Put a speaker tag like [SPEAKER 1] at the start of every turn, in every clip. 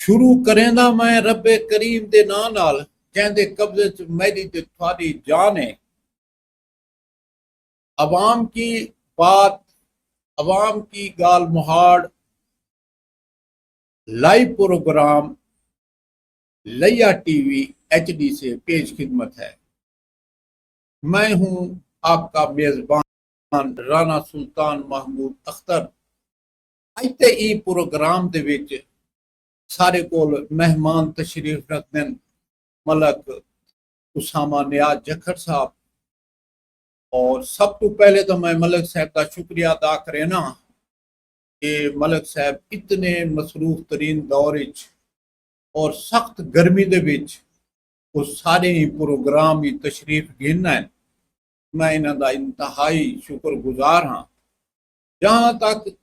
[SPEAKER 1] शुरू करेंदा मैं रब्बे करीम दे नां नाल जैंदे कब्जे च मेरी ते थोड़ी जान है। अवाम की बात, अवाम की गाल मुहाड़, लाइव प्रोग्राम लिया टीवी HD से पेश खिदमत है। मैं हूं आपका मेजबान राना सुल्तान महमूद अख्तर। अजते ई प्रोग्राम दे विच सारे कोल मेहमान तशरीफ रखते हैं मलक उसामा नियाज जखड़ साहब। और सब तो पहले तो मैं मलक साहब का शुक्रिया अदा करें ना कि मलक साहब इतने मसरूफ तरीन दौर विच और सख्त गर्मी दे विच वो सारे ही प्रोग्राम ही तशरीफ गिनना है। मैं इन्हां दा इंतहाई शुक्रगुजार हाँ। जहां तक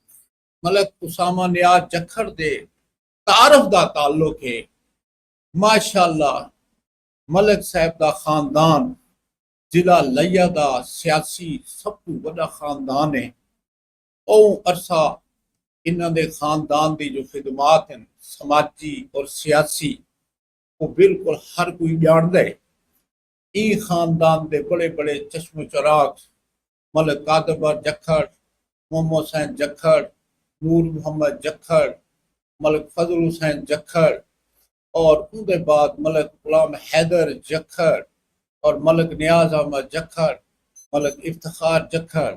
[SPEAKER 1] मलक उसामा नियाज जखड़ दे तारफ दा ताल्लुक है, माशाअल्लाह मलक साहब दा खानदान जिला लिया दा सियासी सब तो बड़ा खानदान है। और अरसा इन्हां दे खानदान दी जो खिदमात हैं समाजी और सियासी वो बिल्कुल हर कोई जानदा है। ई खानदान दे बड़े बड़े चश्मो चराग मलक कादरबर जखड़, मोहम्मद हुसैन जखड़, नूर मोहम्मद जखड़, मलक फजल हुसैन जखड़ और उनके बाद मलक गुलाम हैदर जखड़ और मलक नियाज अहमद जखड़, मलक इफ्तिखार जखड़,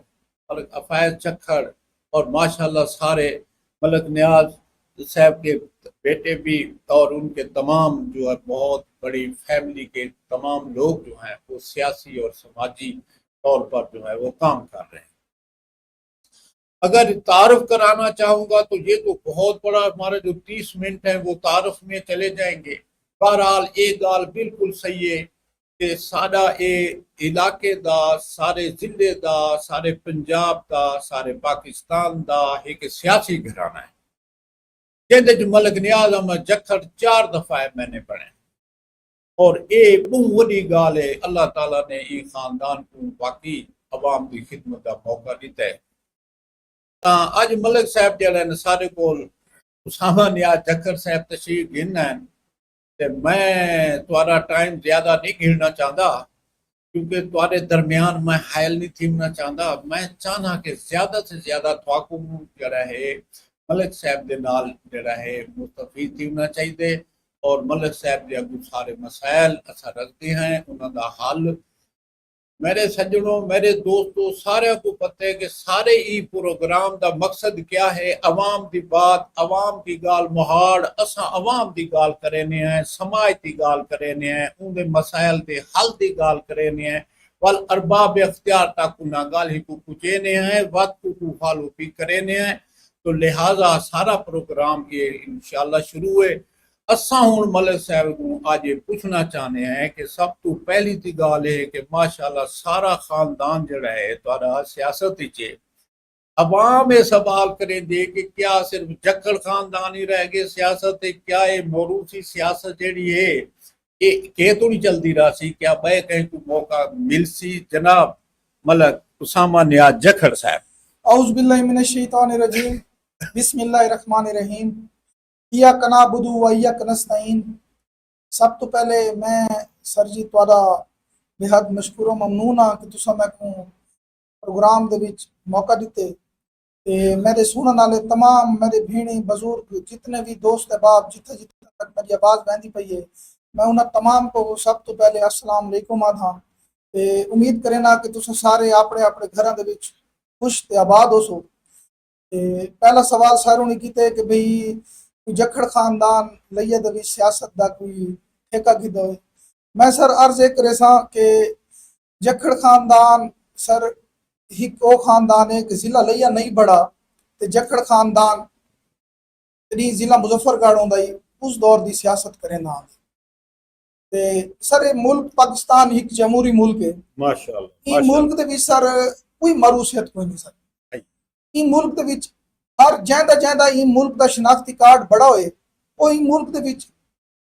[SPEAKER 1] मलक अफैज जखड़ और माशाल्लाह सारे मलक नियाज साहब के बेटे भी और उनके तमाम जो है बहुत बड़ी फैमिली के तमाम लोग जो हैं वो सियासी और समाजी तौर पर जो है वो काम कर रहे हैं। अगर तारुफ कराना चाहूंगा तो ये तो बहुत बड़ा हमारे जो 30 मिनट है वो तारुफ में चले जाएंगे। बहरहाल एक गाल बिल्कुल सही है कि साडा ए इलाके दा, सारे जिले दा, सारे पंजाब दा, सारे पाकिस्तान दा एक सियासी घराना है जिंदे च मलक नियाज अहमद जखड़ 4 दफा मैंने पढ़े और ये बहुत बड़ी गाल है। अल्लाह ताला ने ये खानदान को बाकी अवाम की खिदमत का मौका दिता है। अज मलक साहब जड़े सारे कोल उसामा नियाज जखड़ साहब तशरीफ गिनना है ते मैं तुम्हारा टाइम ज्यादा नहीं गिनना चाहता क्योंकि तुम्हारे दरमियान मैं हायल नहीं थीमना चाहता। मैं चाहना कि ज्यादा से ज्यादा थोको जड़ा है मलक साहब के नाल जड़ा है मुस्तफीद थीमना चाहिए और मलक साहब के अगू सारे मसाइल असा रखते हैं उन्होंने हल। मेरे सज्जनों, मेरे दोस्तों, सारे को पता है कि सारे ई प्रोग्राम का मकसद क्या है। अवाम की बात, अवाम की गाल मुहाड़, असा अवाम की गाल करेने हैं, समाज की गाल करेने हैं, उनके मसाइल के हल की गाल करेने हैं। वल अरबाब अख्तियार तक उन्हें गाल ही को पुचेने हैं, वक्त को फॉलो भी करेने हैं। तो लिहाजा सारा प्रोग्राम ये इंशाल्लाह शुरू है। असा हूँ मलक साहब को आज ये पूछना चाहते हैं कि सब तो पहली ती गाल है कि माशाल्लाह सारा खानदान जड़ा है तुहाडा सियासत विच है। अवाम ये सवाल करे दे कि क्या सिर्फ जक्कड़ खानदान ही रह गए सियासत, क्या ये मौरूसी सियासत जेड़ी है ये के तो नहीं चलती रहा सी, क्या मैं कहीं को मौका मिल सी। जनाब मलक उसामा नियाज जखड़ साहब।
[SPEAKER 2] औज़ु बिल्लाहि मिनश शैतानिर रजीम, बिस्मिल्लाहिर रहमानिर रहीम, इय्याका नअबुदु व इय्याका नस्तईन। सब तो पहले मैं सर जी तुहाडा बेहद मशकूर ममनून हाँ कि तुसा मैनू प्रोग्राम दे विच मौका दिते ते मेरे सुनने वाले तमाम मेरे भीणी बुजुर्ग जितने भी दोस्त अहबाब जिथे जिथे तक मेरी आवाज़ बहती पई है मैं उन्हें तमाम को सब तो पहले अस्सलाम वालेकुम आदा ते उम्मीद करें ना कि तुसा सारे अपने अपने घरों दे विच खुश ते आबाद हो सो। पहला सवाल सारों ने किया कि भाई जखड़ खानदान लइया दे विच सियासत का कोई ठेका किदा है। मैं सर अर्ज एक करे सा कि जखड़ खानदान सर एक वो खानदान है कि जिला लिया नहीं बड़ा ते जखड़ खानदान त्री जिला मुजफ्फरगढ़ होंदा ही उस दौर की सियासत करें ना ते सर ये मुल्क पाकिस्तान एक जमहूरी मुल्क है।
[SPEAKER 1] माशाअल्लाह
[SPEAKER 2] ई मुल्क दे विच सर कोई मरूसियत कोई नहीं सर। ई मुल्क दे विच हर ज्यादा ज्यादा ई मुल्क का शनाख्ती कार्ड बड़ा होए वो ई मुल्क दे विच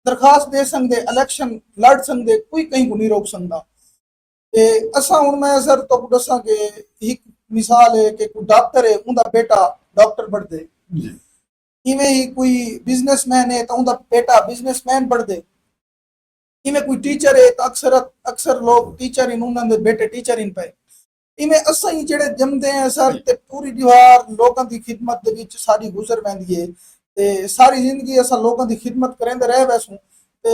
[SPEAKER 2] दरखास्त दे सकते, इलेक्शन लड़ सकते, कोई कहीं को नहीं रोक सकता। असा हूँ मैं सर तो दसा कि एक मिसाल है कि कोई डॉक्टर है उनका बेटा डॉक्टर बढ़ते इवें ही कोई बिजनेसमैन है तो उनका बेटा बिजनेसमैन बन दे, इवें कोई टीचर है तो अक्सर अक्सर लोग टीचर इन उन्होंने बेटे टीचर इन पे, इवें असां ही जेड़े जमदे हैं सर ते पूरी दीवार लोगों की खिदमत दे विच साडी गुजर पैंदी है ते सारी जिंदगी असां लोगों की खिदमत करेंदे रह वैसूं ते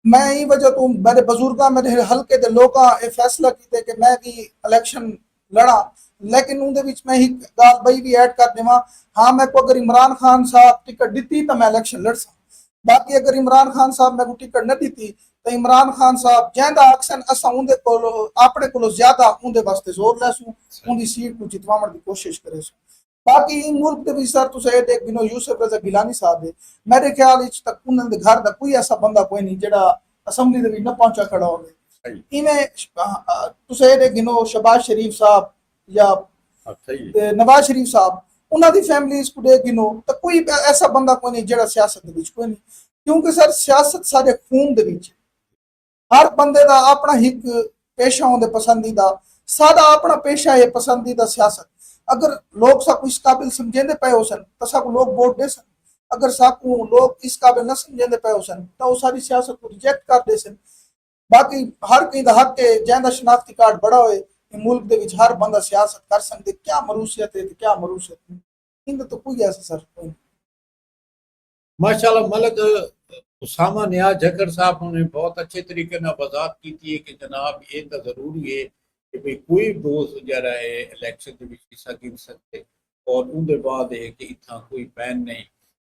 [SPEAKER 2] मैं ई वजह तो मेरे बुजुर्गा मेरे हल्के दे लोकां ये फैसला कीते कि मैं भी इलेक्शन लड़ा, लेकिन उनदे विच मैं एक गाल बई भी ऐड कर देवां, हाँ मैं को अगर इमरान खान साहब टिकट दी तो मैं इलेक्शन लड़ सा, बाकी अगर इमरान खान साहब मैं को टिकट न दी तो इमरान खान साहब जैंदा अक्सन असां उनदे कोलो अपने कोलो ज्यादा उनदे वास्ते जोर लैसूं, उनदी सीट को जितवाण दी कोशिश करेसूं। बाकी इन मुल्क दे विच सर तुसां ये देख गिनो यूसुफ रजा गिलानी साहब है, मेरे ख्याल विच तक उन्हां दे घर दा कोई ऐसा बंदा कोई नहीं जेड़ा असम्बली दे विच न पहुंचा खड़ा होवे। इवें तुसां ये देख गिनो शहबाज शरीफ साहब या नवाज शरीफ साहब उन्हां दी फैमिलीज को देख गिनो तो कोई ऐसा बंदा कोई नहीं जेड़ा सियासत दे विच कोई नहीं, क्योंकि सर सियासत साडे खून दे विच हर बंदे दा अपना एक पेशा होंदे पसंदीदा, सादा अपना पेशा है पसंदीदा सियासत, अगर लोग साकू इस काबिल समझेंदे पे हो सन तो साकू लोग वोट दे सन, अगर साकू लोग इस काबिल न समझेंदे पे हो सन तो वो सारी सियासत को रिजेक्ट कर दे सन। बाकी हर कहीं दा हक है जैंदा शनाख्ती कार्ड बड़ा होए मुल्क दे विच हर बंदा सियासत कर सकदे, क्या मरूसियत है क्या मरूसियत नहीं, इंदा तो कोई ऐसा सर कोई नहीं।
[SPEAKER 1] माशाल्लाह मलक उसामा नियाज जकर साहब ने बहुत अच्छे तरीके ना वजाहत की थी कि जनाब ये तो जरूरी है कि भाई कोई दोस्त जरा है इलेक्शन के विच हिस्सा गिन सकते और उनके बाद है कि इतना कोई बैन नहीं,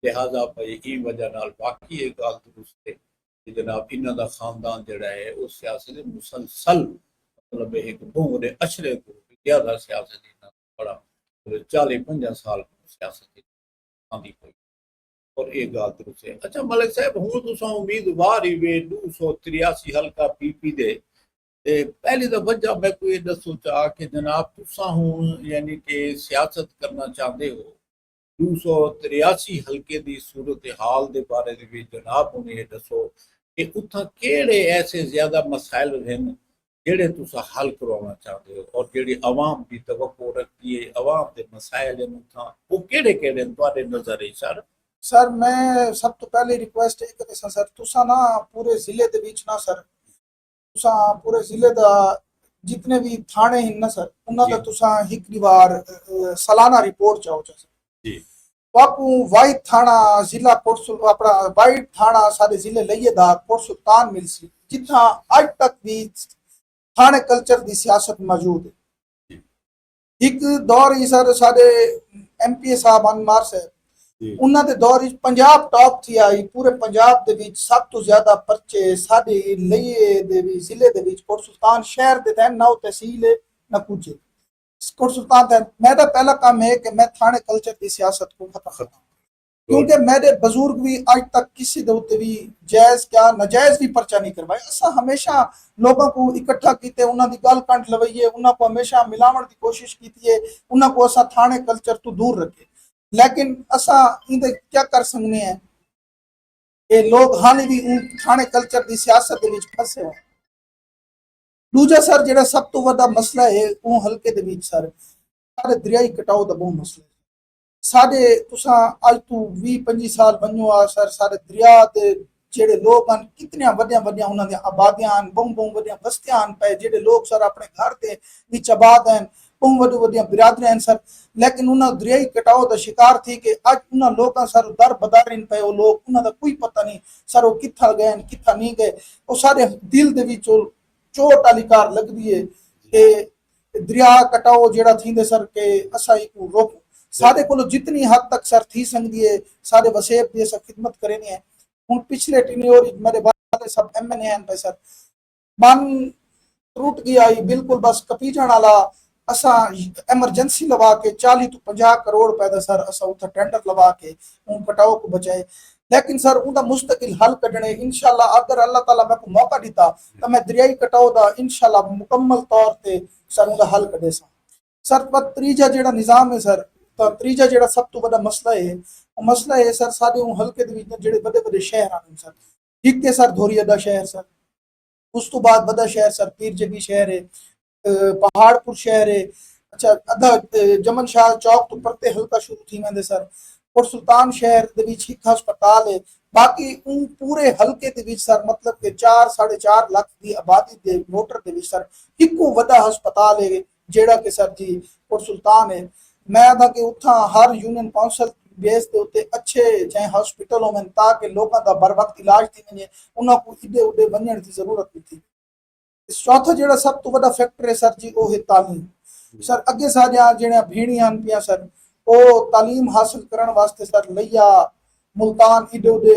[SPEAKER 1] लिहाजा भाई ई वजह नाल बाकी ये गाल दुरुस्त है कि जनाब इन्हां दा खानदान जड़ा है उस सियासत में मुसलसल मतलब एक बहुरे अशरे को ज्यादा सियासत इन्हां बड़ा 40-50 साल सियासत आंदी कोई और एक गाल दुरुस्त है। अच्छा मलिक साहब हूं तुसां उम्मीदवार ही वे 283 हल्का पीपी दे ते पहली तो वजह मैं कोई दसो चाह कि जनाब तुसां हूं यानी कि सियासत करना चाहते हो 283 हल्के दी सूरत हाल दे बारे दे विच जनाब उन्हें ये दसो कि उत्थां केड़े ऐसे ज्यादा मसाइल हैं जेड़े तुसा हल करवाना चाहते हो और जेड़ी अवाम दी तवक्को रखती है अवाम दे मसाइल हैं उत्थां वो केड़े केड़े तुहाडे नजर है सर?
[SPEAKER 2] सर मैं सब तो पहले रिक्वेस्ट है कि सर तुसा ना पूरे जिले दे विच ना सर तुसा पूरे जिले दा जितने भी थाने हैं ना सर उन्हां दा तुसा एक बार सालाना रिपोर्ट चाहो सर
[SPEAKER 1] जी
[SPEAKER 2] बापू वाइट थाना जिला कोट अपना वाइट थाना सारे जिले लइए दा कोट सुल्तान मिलसी जिथा आज तक भी थाने कल्चर दी सियासत मौजूद है। एक दौर ही सर साडे एमपी साहब अनमार साहब उन्हां दे दौर विच पंजाब टॉप थी आई पूरे पंजाब दे विच सब तो ज्यादा पर्चे साडे लइए दे भी जिले दे विच कोट सुल्तान शहर दे तहत नौ तहसील है न कुछ कोट सुल्तान तहत मेरा पहला काम है कि मैं थाने कल्चर की सियासत को खत्म करता हूं, क्योंकि मेरे बुजुर्ग भी आज तक किसी दे उत्ते भी जायज क्या नाजायज भी पर्चा नहीं करवाए, असा हमेशा लोगों को इकट्ठा कीते उन्हां दी गल कंठ लवईए उन्हां को हमेशा मिलावण की कोशिश कीती है उन्हां को असा थाने कल्चर तो दूर रखे, लेकिन असा इंदे क्या कर सकने हैं ये लोग हाली भी थाने कल्चर की सियासत दे विच फसे हुए। दूजा सर जेड़ा सब तो वड्डा मसला है वो हल्के दे विच सर सारे दरियाई कटाव दा बहुत मसला है साडे तुसा अज तू 20-25 साल बनो आ सर सारे दरिया ते जेड़े लोग हैं कितनियां वड्डियां वड्डियां उन्हां दी आबादियां बहु बहु वड्डियां बस्तियां पे जेड़े लोग सर अपने घर दे विच आबाद हैं बहु वड्डी वड्डियां बिरादरियां सर, लेकिन उन्हां दरियाई कटाव दा शिकार थी कि अज उन्हां लोकां सर दर बदर इन पे वो लोग उन्हां दा कोई पता नहीं सर वो कित्था गए कित्था नहीं गए, वो सारे दिल दे विच चोट वाली कार लगदी है कि दरिया कटाव जेड़ा थींदे सर के असा इको रोक सारे को जितनी हद तक सर थी सकती है सारे वसेब दी असा खिदमत करेनी है। हुन पिछले टिन्योर मेरे वाले सब एमएनए हैं पे सर मन टूट गया बिल्कुल बस कपी जाने वाला असा एमरजेंसी लवा के 40 to 50 करोड़ रुपए दा सर असा उथा टेंडर लवा के उन कटाव को बचाए, लेकिन सर उनका मुस्तकिल हल कढने इंशाल्लाह अगर अल्लाह ताला मैं को मौका दिता तो मैं दरियाई कटाव दा इंशाल्लाह मुकम्मल तौर पे सर उनका हल कढे सा। सर पर त्रीजा जेड़ा निजाम है सर तो त्रीजा जेड़ा सब तो बड़ा मसला है वो मसला है सर साडे हल्के दे विच जेड़े बड़े बड़े शहर आने सर एक ते सर धोरिया दा शहर सर उस तो बाद बड़ा शहर सर पीर जगी शहर है पहाड़पुर शहर है, अच्छा अदा जमन शाह चौक तो परते हल्का शुरू थी वेंदे सर ਔਰ ਸੁਲਤਾਨ ਸ਼ਹਿਰ ਦੇ ਵਿੱਚ ਇੱਕ ਹਸਪਤਾਲ ਹੈ। ਬਾਕੀ ਉਹ ਪੂਰੇ ਹਲਕੇ ਦੇ ਵਿੱਚ ਸਰ ਮਤਲਬ ਕਿ 4.5 ਲੱਖ ਦੀ ਆਬਾਦੀ ਦੇ ਵੋਟਰ ਦੇ ਵਿੱਚ ਸਰ ਇੱਕੋ ਵੱਡਾ ਹਸਪਤਾਲ ਹੈ ਜਿਹੜਾ ਕਿ ਸਰ ਜੀ ਔਰ ਸੁਲਤਾਨ ਹੈ। ਮੈਂ ਤਾਂ ਕਿ ਉੱਥਾਂ ਹਰ ਯੂਨੀਅਨ ਕਾਉਂਸਲ ਬੇਸ ਦੇ ਉੱਤੇ ਅੱਛੇ ਚਾਹੇ ਹਸਪੀਟਲ ਹੋਣ ਤਾਂ ਕਿ ਲੋਕਾਂ ਦਾ बर वक्त इलाज थी वञे, ਉਹਨਾਂ को इडे उडे वञण की जरूरत नहीं थी। चौथा ਜਿਹੜਾ ਸਭ ਤੋਂ ਵੱਡਾ ਫੈਕਟਰ ਹੈ ਸਰ ਜੀ ਉਹ ਹੈ ਤਾਲੀਮ। ਸਰ ਅੱਗੇ ਸਾਡੀਆਂ ਜਿਹੜੀਆਂ ਭੀੜੀਆਂ ਹਨ ਪਿਆ ਸਰ ਉਹ ਤਾਲੀਮ ਹਾਸਲ ਕਰਨ ਵਾਸਤੇ ਸਰ ਲਈਆ मुल्तान इडे उडे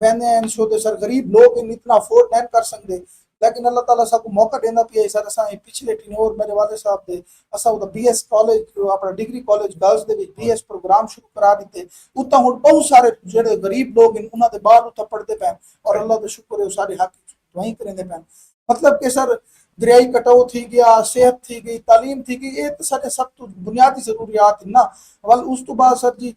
[SPEAKER 2] पहने हैं शो तो सर गरीब लोग इतना अफोर्ड नहीं कर सकते, लेकिन अल्लाह ताला सबको मौका देना पिया सर। असा पिछले टीनोर मेरे वाले साहब दे असा BS कॉलेज अपना डिग्री कॉलेज गर्ल्स दे विच BS प्रोग्राम शुरू करा दिते। उत्ता हुण बहुत सारे जेड़े गरीब लोग इन उन्हां दे बाहर उत्ता पढ़दे पैन और अल्लाह दा शुक्र है सारे हक वहीं करेंदे पैन। मतलब कि सर दरियाई कटाव थी गया, सेहत थी गई, तालीम थी गई, ये तो सारे सब तो बुनियादी जरूरियात ना। वल उस तो बाद सर जी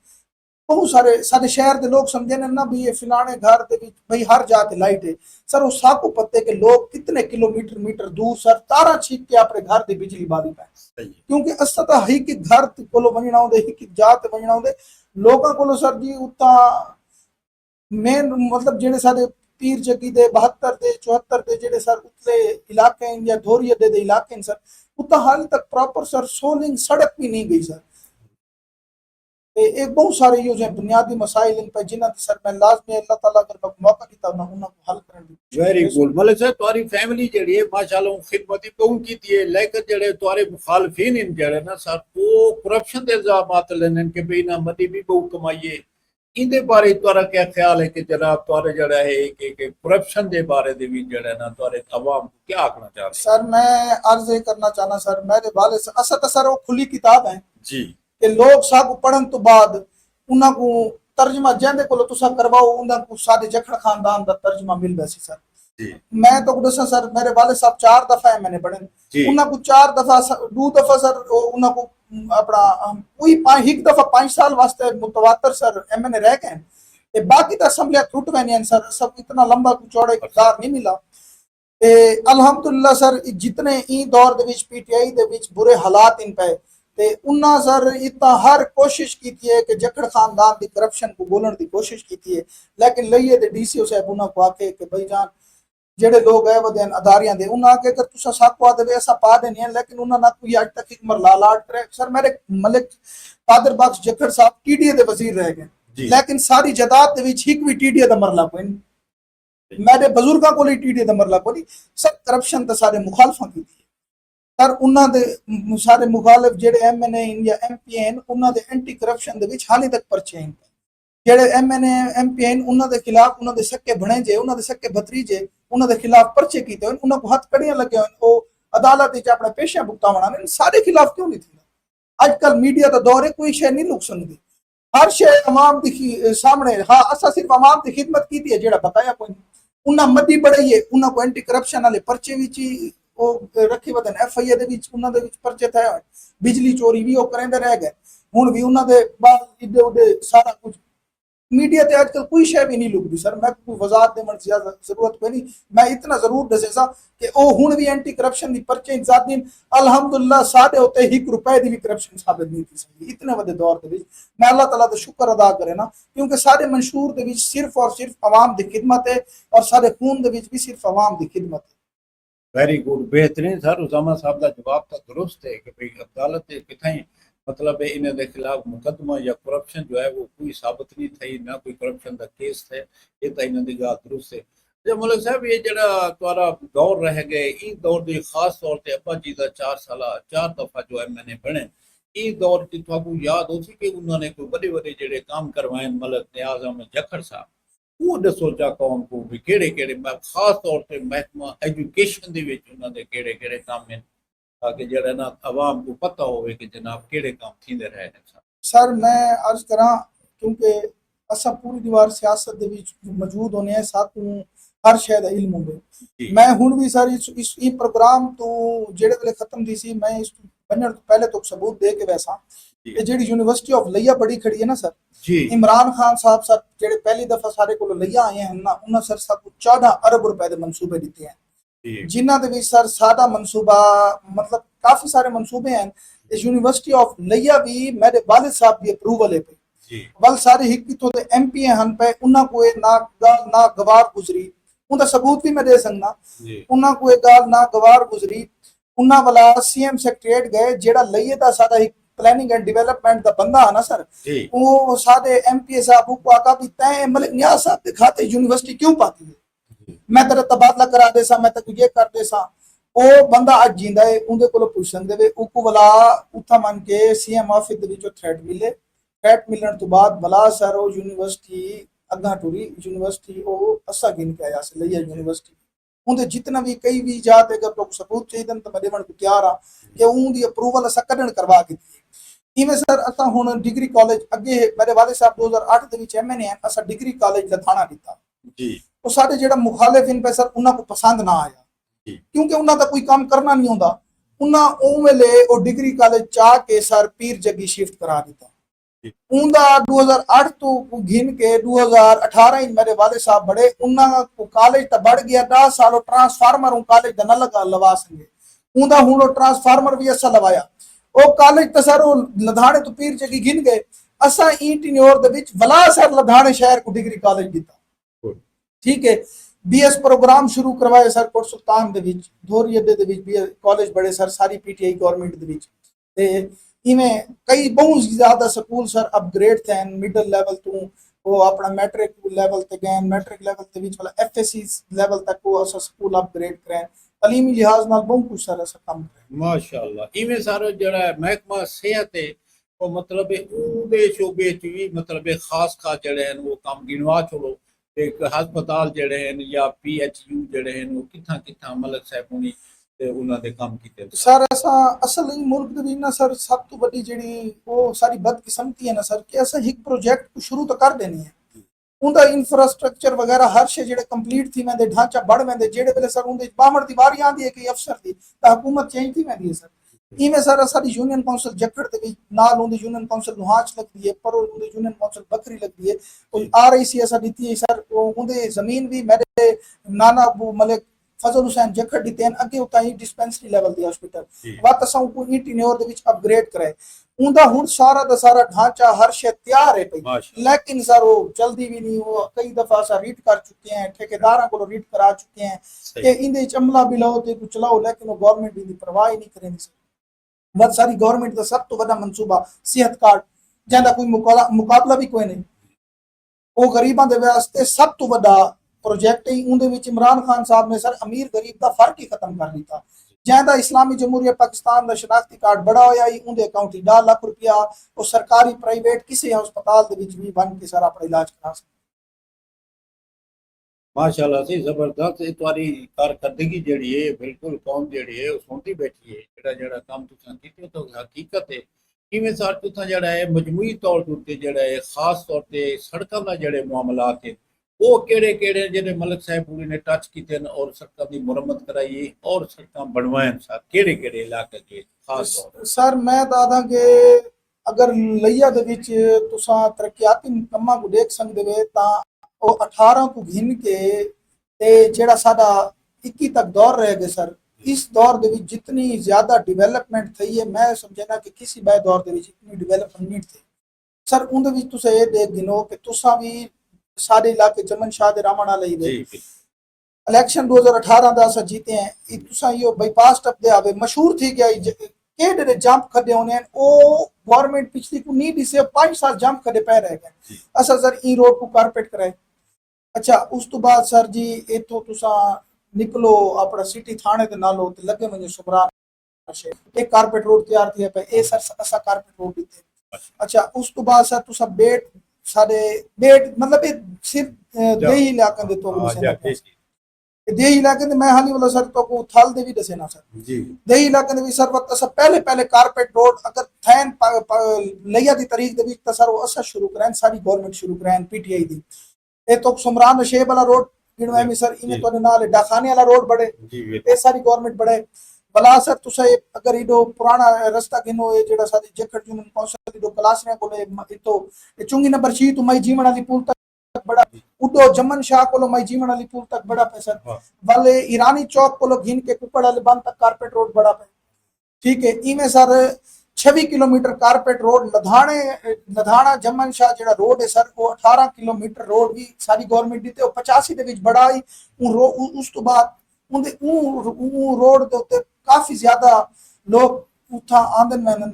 [SPEAKER 2] बहुत सारे सारे शहर के लोग समझे ना भी ये फिलाने घर के भाई हर जाके लाइट है सर। उस सबको पते कि लोग कितने किलोमीटर दूर सर तारा छीक के अपने घर की बिजली बाली पाए, क्योंकि असा तो ही कि घर को वजना आते ही कि जात वजना आते लोगों को सर जी उतना मेन मतलब जेडे सारे पीर जगी दे 72 दे 74 दे जेडे सर उतले इलाके या धोरी दे इलाके सर उतना हाल तक प्रॉपर सर सोलिंग सड़क भी नहीं गई सर। एक बहुत सारे यो जो बुनियादी मसाइल इन पर जिन्हां दी सर मैं लाजमी अल्लाह ताला अगर मौका दिता उन्हां को हल करन दी।
[SPEAKER 1] Very good. मतलब सर तुम्हारी फैमिली जेड़ी है माशाल्लाह खिदमत बहुत की है, लेकिन जेड़े तुम्हारे मुखालफिन इन जेड़े ना सर वो करप्शन दे इल्जामात लेने के भी ना मदी भी बहुत कमाई है। इनके बारे तुम्हारा क्या ख्याल है कि जनाब तुम्हारे जड़ा है कि करप्शन के बारे दे भी जड़ा ना तुम्हारे अवाम को क्या आखना चाहते
[SPEAKER 2] सर? मैं अर्ज ये करना चाहना सर मेरे वाले असा तो सर वो खुली किताब है
[SPEAKER 1] जी
[SPEAKER 2] कि लोग सब पढ़न तो बाद उन्हां को तर्जमा जेंदे कोलो तुसा करवाओ उन्हां को सारे जखड़ खानदान दा तर्जमा मिल वैसी सर
[SPEAKER 1] जी।
[SPEAKER 2] मैं तो दसा सर मेरे वाले साहब 4 दफा है मैंने पढ़े उन्हां को 4 दफा 2 दफा सर उन्हां को अपना कोई 1 दफा 5 साल वास्ते मुतवातर सर MNA रह गए ते बाकी तो असेंबलियां टूट गई सर। सब इतना लंबा चौड़ा इकदार नहीं मिला ते अल्हम्दुलिल्लाह सर जितने ई दौर दे विच PTI दे विच बुरे हालात इन पे ते उन्ना सर इतना हर कोशिश की है कि जखड़ खानदान की करप्शन को बोलने की कोशिश की है, लेकिन लइए ते DCO साहब उन्होंने को आके कि भाई जान जेडे लोग है वदेन अदारियां दे उन्हें आके अगर तुसा साको आ दे ऐसा पा देनी है, लेकिन उन्होंने ना कोई आज तक एक मरला लाट करे सर। मेरे मलिक कादर बख्श जखड़ साहब TDA दे वजीर रह गए, लेकिन सारी जायदाद दे विच एक भी TDA दा मरला कोई नहीं। मेरे बुजुर्गों को TDA दा मरला कोई सर। करप्शन तो सारे मुखालफा की सर उन्हां दे सारे मुखालिफ जेडे MNA या MP उन्हां दे एंटी करप्शन दे विच हाले तक पर्चे हैं जेडे MNA MP उन्हां दे खिलाफ उन्हां दे सक्के भणेजे उन्हां दे सक्के भतरीजे उन्हां दे खिलाफ पर्चे कीते होन, उन्हां को हथकड़ियां लगे होन, ओ अदालत विच अपना पेशा भुगतावणा ने सारे खिलाफ क्यों नहीं थी? आजकल मीडिया दा दौर है, कोई शय नहीं लुक सकदी, हर शय अवाम दी सामने। हाँ असा सिर्फ अवाम दी खिदमत कीती है, जेड़ा बकाया कोई नहीं। उन्हां मदी बढ़ाई है, उन्हां को एंटी करप्शन वाले पर्चे विच रखी वदन FIA दे विच उन्हां दे विच पर्चे थे। बिजली चोरी भी वो करेंदे रह गए, हुण भी उन्हां दे बाद इडे उडे सारा कुछ मीडिया ते आजकल कोई शय भी नहीं लुकदी सर। मैं कोई वजाहत देने की ज्यादा जरूरत कोई नहीं, मैं इतना जरूर दसे सा कि ओ हुण भी एंटी करप्शन दी पर्चे जादीन अल्हम्दुलिल्लाह साडे होते 1 रुपए दी भी करप्शन साबित नहीं थी सकदी इतने वड्डे दौर दे विच। मैं अल्लाह ताला दा शुक्र अदा करे ना, क्योंकि सारे मंशूर दे विच सिर्फ और सिर्फ अवाम दी खिदमत है और सारे खून दे विच भी सिर्फ अवाम दी खिदमत है।
[SPEAKER 1] Very good. बेहतरीन सर उसामा साहब का जवाब तो दुरुस्त है कि भाई अदालत कितने मतलब है इन्हें खिलाफ मुकदमा या करप्शन जो है वो कोई साबित नहीं थी, ना कोई करप्शन का केस थे, ये तो इन्होंने गल दुरुस्त है। जो मलिक साहब ये जरा तुम्हारा दौर रह गए इन दौर की खास तौर पर अब्बा जी का 4 दफा जो MNA बने इस दौर की तुहानू याद हो सी कि उन्होंने कोई बड़े बड़े जेडे काम करवाए मलिक न्याज अहमद जखड़ साहब वो दसो चा कौन को भी केड़े केड़े खास तौर पर महकमा एजुकेशन दे विच उन्हां दे केड़े केड़े काम हैं ताकि जरा ना अवाम को पता होवे कि जनाब केड़े काम थींदे रहे हैं।
[SPEAKER 2] सर मैं अर्ज करा क्योंकि असा पूरी दीवार सियासत दे विच मौजूद होने हैं साथों हर शय दा इल्म होवे। मैं हुण भी सर इस प्रोग्राम तो जेड़े वेले खत्म दी सी मैं इस बनण तो पहले तो सबूत दे के वैसा कि जेड़ी यूनिवर्सिटी ऑफ लिया बड़ी खड़ी है ना सर जी। इमरान खान साहब सर जेड़े पहली दफा सारे को लिया आए हैं ना उन्होंने सर सब 14 अरब रुपए के मंसूबे दिते हैं जिन्हां दे विच सर सादा मंसूबा मतलब काफी सारे मंसूबे हैं। इस यूनिवर्सिटी ऑफ लिया भी मेरे वालिद साहब की अप्रूवल है
[SPEAKER 1] जी
[SPEAKER 2] वल सारे हिक कितों दे एमपी हन पे उन्हां कोई ना गवार गुजरी उनका सबूत भी मैं दे सकना
[SPEAKER 1] जी
[SPEAKER 2] उन्हां कोई गाल ना गवार गुजरी उन्हां वाला सीएम सेक्रेटरीट गए जेड़ा लइए दा सादा हिक प्लानिंग एंड डेवलपमेंट दा बंदा है ना सर
[SPEAKER 1] जी
[SPEAKER 2] वो सादे एमपी साहब को आका भी तय मलिक नियाज साहब के खाते यूनिवर्सिटी क्यों पाती है
[SPEAKER 1] जी
[SPEAKER 2] मैं तेरा तबादला करा दे सा मैं तेको ये कर दे सा ਉਹ ਬੰਦਾ ਅੱਜ ਜਿੰਦਾ ਹੈ ਉਹਦੇ ਕੋਲੋਂ ਪੁੱਛ ਸਕਦੇ ਵੇ ਉਹ ਵਲਾ ਉੱਥਾ ਮੰਨ ਕੇ ਸੀਐਮ ਆਫਿਸ ਦੇ ਵਿੱਚੋਂ ਥ੍ਰੈਟ ਮਿਲਣ ਤੋਂ ਬਾਅਦ ਵਲਾ ਸਰ ਉਹ ਯੂਨੀਵਰਸਿਟੀ ਅੱਗਾ ਟੁਰੀ ਯੂਨੀਵਰਸਿਟੀ ਉਹ ਅਸਾ ਗਿਣ ਕੇ ਆਇਆ ਸੀ ਲਈ ਯੂਨੀਵਰਸਿਟੀ ਉਹਦੇ ਜਿੰਨਾ ਵੀ ਕਈ ਵੀ ਜਾਤ ਅਗਰ ਲੋਕ ਸਬੂਤ ਚਾਹੀਦੇ ਤਾਂ ਮੈਂ ਦੇਵਣ ਨੂੰ ਤਿਆਰ ਆ ਕਿ ਉਹਦੀ ਅਪਰੂਵਲ ਅਸਾਂ ਕੱਢਣ ਕਰਵਾ ਕੇ ਇਵੇਂ ਸਰ ਅਸਾਂ ਹੁਣ ਡਿਗਰੀ ਕਾਲਜ ਅੱਗੇ ਮੇਰੇ ਵਾਲੇ ਸਾਹਿਬ 2008 ਦੇ ਵਿੱਚ ਐਮਐਨਏ ਹੈ ਅਸਾਂ ਡਿਗਰੀ ਕਾਲਜ ਲਥਾਣਾ ਦਿੱਤਾ
[SPEAKER 1] ਜੀ
[SPEAKER 2] ਉਹ ਸਾਡੇ ਜਿਹੜਾ ਮੁਖਾਲਿਫ ਇਨ ਪੈ ਸਰ ਉਹਨਾਂ ਨੂੰ ਪਸੰਦ ਨਾ ਆਇਆ क्योंकि उन्होंने कोई काम करना नहीं होता उन्हें उवेले वो डिग्री कॉलेज चाह के सर पीर जगी शिफ्ट करा दिता उनका 2008 तो घिन के 2018 मेरे वाले साहब बड़े उन्हें कॉलेज तो बढ़ गया 10 साल ट्रांसफार्मर कॉलेज का न लगा लवा सके उनका हूं ट्रांसफार्मर भी असा लवाया वो कॉलेज तो सर लुधियाने तो पीर जगी घिन गए असा ई टिन्योर दे विच वला सर लुधियाने शहर को डिग्री कॉलेज दिता ठीक है बीएस प्रोग्राम शुरू करवाए सर कोट सुल्तान दे विच धोरी अड्डे दे विच बीएस कॉलेज बड़े सर सारी पीटीआई गवर्नमेंट दे विच ते इवें कई बहुत ज्यादा स्कूल सर अपग्रेड थे मिडिल लेवल तो वो अपना मैट्रिक लेवल ते गए मैट्रिक लेवल ते विच वाला एफएससी लेवल तक वो असा स्कूल अपग्रेड करें तालीमी लिहाज नाल बहुत कुछ सर असा काम करें
[SPEAKER 1] माशाअल्लाह इवें सारो जड़ा महकमा सेहत है वो मतलब उदे शोबे च भी मतलब खास जड़े हैं वो काम गिनवा छोड़ो एक हस्पताल जड़े हैं या पीएचयू जड़े हैं वो किथा किथा मलक साहब हुनी ते उन्हां दे काम कीते
[SPEAKER 2] सर असा असल ही मुल्क दे विच ना सर सब तो बड़ी जेड़ी वो सारी बदकिस्मती है ना सर कि असा एक प्रोजेक्ट को शुरू तो कर देनी है उनका इंफ्रास्ट्रक्चर वगैरह हर शे जेड़े कंप्लीट थी वेंदे ढांचा बढ़ वेंदे जेड़े वेले सर उनदे बामड़ दी वारी आंदी है कि अफसर दी ता हुकूमत चेंज थी वेंदी है सर इवें सर सारी यूनियन काउंसिल जखड़ दे विच नाल उनदी यूनियन काउंसिल नुहाच लगदी है पर उनदी यूनियन काउंसिल बकरी लगदी है कोई आरआईसी ऐसा दी है सर उनदे जमीन भी मेरे नाना अबू मलिक फजल हुसैन जखड़ दी तेन अगे उताई डिस्पेंसरी लेवल दी हॉस्पिटल वत असा को ई टिन्योर दे विच अपग्रेड कराए उनदा हुन सारा दा सारा ढांचा हर शे तैयार है पई लेकिन सर वो जल्दी भी नहीं वो कई दफा सा रीड कर चुके हैं ठेकेदारां को रीड करा चुके हैं कि इंदे अमला भी लाओ ते कुछ चलाओ लेकिन वो गवर्नमेंट दी परवाह ही नहीं करेंदी सर बहुत सारी गवर्नमेंट का सब तो बड़ा मंसूबा सेहत कार्ड जिंदा कोई मुकाबला भी कोई नहीं वो गरीबां दे वास्ते सब तो बड़ा प्रोजेक्ट ही उनदे विच इमरान खान साहब ने सर अमीर गरीब का फर्क ही खत्म कर दिता जिंदा इस्लामी जमहूरियत पाकिस्तान का शनाख्ती कार्ड बड़ा होया ही उनदे अकाउंट 10 लाख रुपया वो सरकारी प्राइवेट किसी हस्पताल दे विच भी बन के सर अपना इलाज करा सकते
[SPEAKER 1] माशाअल्लाह से जबरदस्त इतवारी कारकर्दगी जड़ी है बिल्कुल कौम जड़ी है सुनती बैठी है जड़ा जड़ा काम तुसां कीते तो हकीकत है इवें सार तुसां जड़ा है मजमूई तौर ते जड़ा है खास तौर ते सड़कों का जड़े मामलात है वो केड़े केड़े जेडे मलिक साहब पूरी ने टच कीते और सड़कों की मुरम्मत कराई और सड़कों बनवाएं सार केड़े केड़े इलाके के खास तौर
[SPEAKER 2] सर मैं दादा के अगर लइया दे विच तुसां तरक्याती कम्मां को देख सकदे वे तां वो 18 को घिन के ते जेड़ा साडा 21 तक दौर रह गए सर इस दौर दे विच जितनी ज्यादा डेवलपमेंट थी है मैं समझना कि किसी बाय दौर दे विच इतनी डेवलपमेंट नहीं थी सर उनदे विच तुसे ये देख गिनो कि तुसा भी सारे इलाके चमन शाह दे रामणा लई दे इलेक्शन 2018 दा असा जीते हैं तुसा यो बाईपास टप दे आवे मशहूर थी गया केड़े जंप खड़े होने ओ गवर्नमेंट पिछली को नहीं दिसे 5 साल जंप खड़े पे रह गए असा सर ई रोड को कारपेट कराए अच्छा उस तो बाद सर जी इथों तुसा निकलो अपना सिटी थाने दे नालो ते लगे वने सुबरान एक कारपेट रोड तैयार थी पे ए सर असा कारपेट रोड दिते अच्छा उस तो बाद सर तुसा बेट सारे बेट मतलब ये सिर्फ देही इलाके दे तो देही इलाके दे मैं हाली वाला सर तो को थाल दे भी दसे ना सर
[SPEAKER 1] जी
[SPEAKER 2] देही इलाके दे भी सर वक्त असा पहले कारपेट रोड अगर थैन लैया दी तारीख दे विच सर वो असा शुरू करान सारी गवर्नमेंट शुरू करान पीटीआई दी ए तो सुमरान नशेब वाला रोड गिनवा में सर इने तो नाल डाखाने वाला रोड बड़े ए सारी गवर्नमेंट बड़े भला सर तुसा अगर इडो पुराना रास्ता गिनो ए जेड़ा सारी जखड़ यूनियन काउंसिल इडो क्लास ने कोले तो चुंगी नंबर 6 तो मई जीवन वाली पुल तक बड़ा उडो जमन शाह कोलो मई जीवन वाली पुल तक बड़ा पे सर वाले ईरानी चौक कोलो घिन के कुकड़ वाले बंद तक कारपेट रोड बड़ा पे ठीक है इमे sir 26 kilometre carpet road Ludhiana Jaman Shah ਜਿਹੜਾ ਰੋਡ ਹੈ ਸਰ ਉਹ 18 ਕਿਲੋਮੀਟਰ ਰੋਡ ਵੀ ਸਾਰੀ ਗਵਰਨਮੈਂਟ ਦੀ ਤੇ ਉਹ 85 ਦੇ ਵਿੱਚ ਬੜਾਈ ਉਸ ਤੋਂ ਬਾਅਦ ਉਹਦੇ ਉਹ ਰੋਡ ਦੇ ਉੱਤੇ ਕਾਫੀ ਜ਼ਿਆਦਾ ਲੋਕ ਉੱਥਾਂ ਆਂਦੇ ਨੇ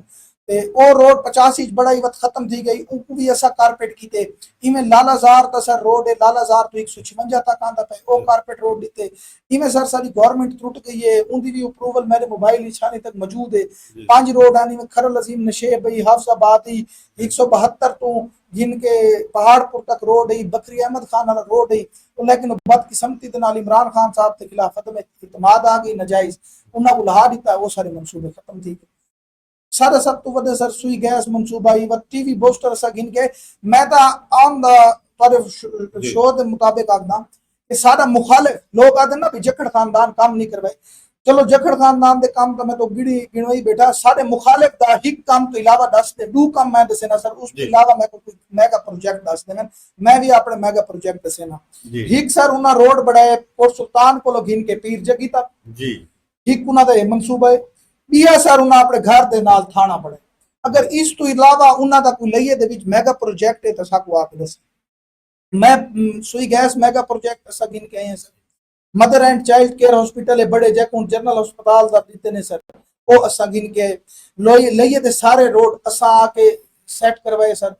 [SPEAKER 2] ਤੇ ਉਹ रोड 85 बड़ाई वक्त खत्म थी गई उनको भी ऐसा कारपेट की थे इमें लालाजार का सर रोड है लालाजार तो 156 तक आंदा पे वो कारपेट रोड दीते इमें सर सारी गवर्नमेंट टूट गई है उनकी भी अप्रूवल मेरे मोबाइल इशारे तक मौजूद है 5 रोड आनी में खरल अजीम नशेब भाई हाफजाबाद ही 172 तो जिनके पहाड़पुर तक रोड है बकरी अहमद खान वाला रोड है लेकिन बदकिस्मती के नाल इमरान खान साहब के खिलाफ में इतमाद आ गई नजायज उन्होंने को लहा दिता वो सारे मंसूबे खत्म थी सारे सब तो वदे सर सुई गैस मंसूबा ही व टीवी बूस्टर सा गिन के मैं तो ऑन द पर शो के मुताबिक आखदा कि सारा मुखालिफ लोग आते ना भी जखड़ खानदान काम नहीं करवाए चलो जखड़ खानदान दे काम तो मैं तो गिनवाई बैठा सारे मुखालिफ दा हिक काम तो इलावा दस दे दू काम मैं दसे ना सर उसके अलावा मैं कोई मेगा प्रोजेक्ट दस दे मैं भी अपने मेगा प्रोजेक्ट दसे ना हिक सर उना रोड बढ़ाए पोर्ट सुल्तान को गिन के पीर जगी तक जी हिक उना दा मंसूबा है बिया सर उन्हें अपने घर के नाल थाना पड़े अगर इस तो इलावा उन्होंने कोई लइए दे विच मेगा प्रोजेक्ट है तो साकू आके दस मैं सुई गैस मेगा प्रोजेक्ट असा गिन के आए हैं sir mother and child care hospital है बड़े जैक जनरल अस्पताल दा दिते ने सर वो असा गिन के लइए दे सारे रोड असा आके सेट करवाए सर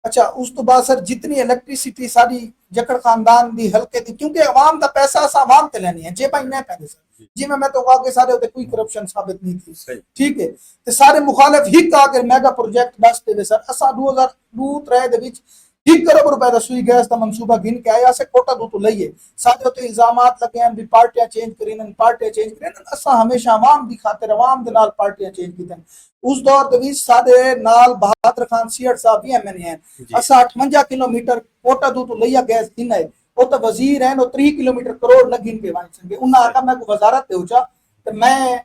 [SPEAKER 2] अच्छा उस तो बाद सर जितनी इलेक्ट्रिसिटी सारी जकड़ खानदान दी हल्के दी क्योंकि आवाम दा पैसा असा आवाम ते लेनी है जे भाई नहीं पैंदे सर जी मैं तो आगे सारे होते कोई करप्शन साबित नहीं थी ठीक है ते सारे मुखालिफ हिक आके मेगा प्रोजेक्ट दस दे सर असा 2002-3 दे विच 1 करोड़ रुपए दा सुई गैस दा मंसूबा गिन के आया से कोटा दो तो लइए सारे होते इल्जामात लगे हैं भी पार्टियां चेंज करीन असा हमेशा आवाम दी खातिर आवाम दे नाल पार्टियां चेंज कीतन उस दौर दे विच साडे नाल बहादुर खान सीहट साहब भी एमएनए हैं असा 58 किलोमीटर कोटा दो तो लइया गैस गिन है वो तो वजीर है 30 किलोमीटर करोड़ लगिन के वाइन संगे उन्हें आका मैं को वजारत दे उचा ते मैं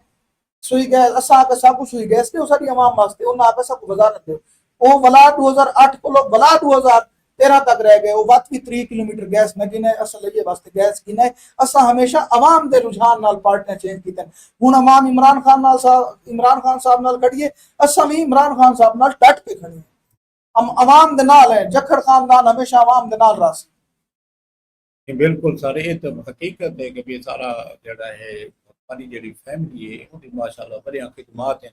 [SPEAKER 2] सुई गैस असा आका सब सुई गैस ते सारी आवाम वास्ते उन्हें आका सब वजारत दे ओ वला 2008 को लोग वला 2013 तक रह गए वो बात भी 3 किलोमीटर गैस न गिने असा लइए वास्ते गैस गिने असा हमेशा आवाम दे रुझान नाल पार्टियां चेंज कीतन हुन आवाम इमरान खान साहब नाल खड़िए असा भी इमरान खान साहब नाल डट के खड़े हम आवाम दे नाल है जखड़ खानदान हमेशा आवाम दे नाल रास
[SPEAKER 1] बिल्कुल सर ये तो हकीकत है कि भी सारा जड़ा है हमारी जी फैमिली है उनकी माशाल्लाह बड़िया खिदमात हैं